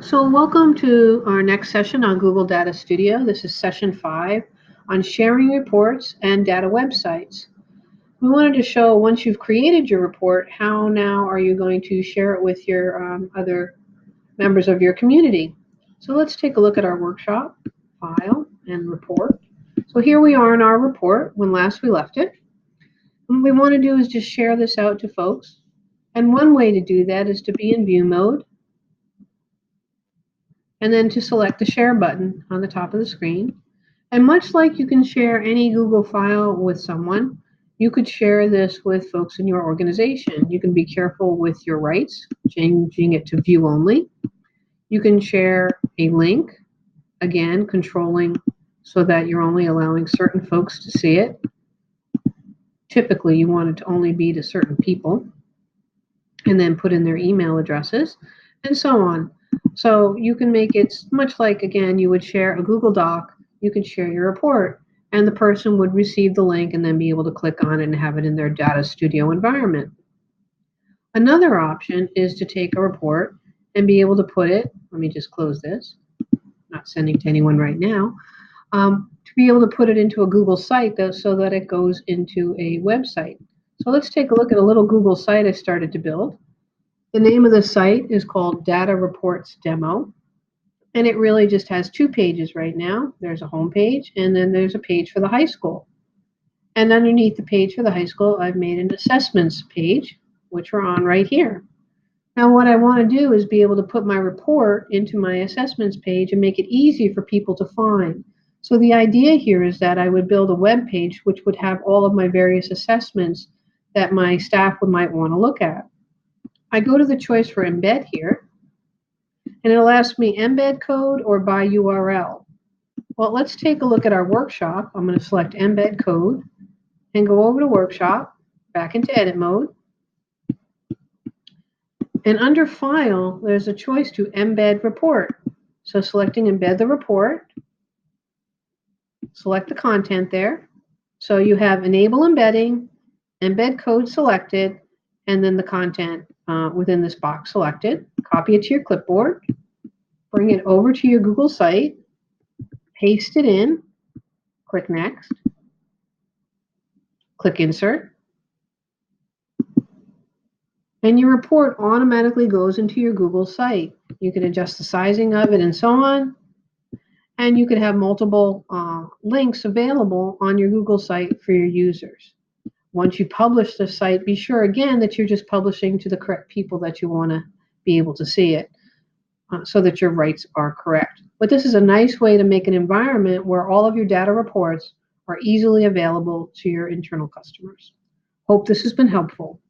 So welcome to our next session on Google Data Studio. This is session 5 on sharing reports and data websites. We wanted to show once you've created your report, how now are you going to share it with your other members of your community. So let's take a look at our workshop, file, and report. So here we are in our report when last we left it. What we want to do is just share this out to folks. And one way to do that is to be in view mode and then to select the share button on the top of the screen. And much like you can share any Google file with someone, you could share this with folks in your organization. You can be careful with your rights, changing it to view only. You can share a link, again, controlling so that you're only allowing certain folks to see it. Typically, you want it to only be to certain people, and then put in their email addresses, and so on. So you can make it much like, again, you would share a Google Doc, you could share your report, and the person would receive the link and then be able to click on it and have it in their Data Studio environment. Another option is to take a report and be able to put it, let me just close this, not sending to anyone right now, to be able to put it into a Google site so that it goes into a website. So let's take a look at a little Google site I started to build. The name of the site is called Data Reports Demo, and it really just has 2 pages right now. There's a home page, and then there's a page for the high school. And underneath the page for the high school, I've made an assessments page, which we're on right here. Now what I want to do is be able to put my report into my assessments page and make it easy for people to find. So the idea here is that I would build a web page which would have all of my various assessments that my staff might want to look at. I go to the choice for embed here, and it'll ask me embed code or by URL. Well, let's take a look at our workshop. I'm going to select embed code and go over to workshop, back into edit mode. And under file, there's a choice to embed report. So selecting embed the report, select the content there. So you have enable embedding, embed code selected, and then the content within this box selected. Copy it to your clipboard, bring it over to your Google site, paste it in, click next, click insert, and your report automatically goes into your Google site. You can adjust the sizing of it and so on, and you could have multiple links available on your Google site for your users. Once you publish the site, be sure again that you're just publishing to the correct people that you want to be able to see it so that your rights are correct. But this is a nice way to make an environment where all of your data reports are easily available to your internal customers. Hope this has been helpful.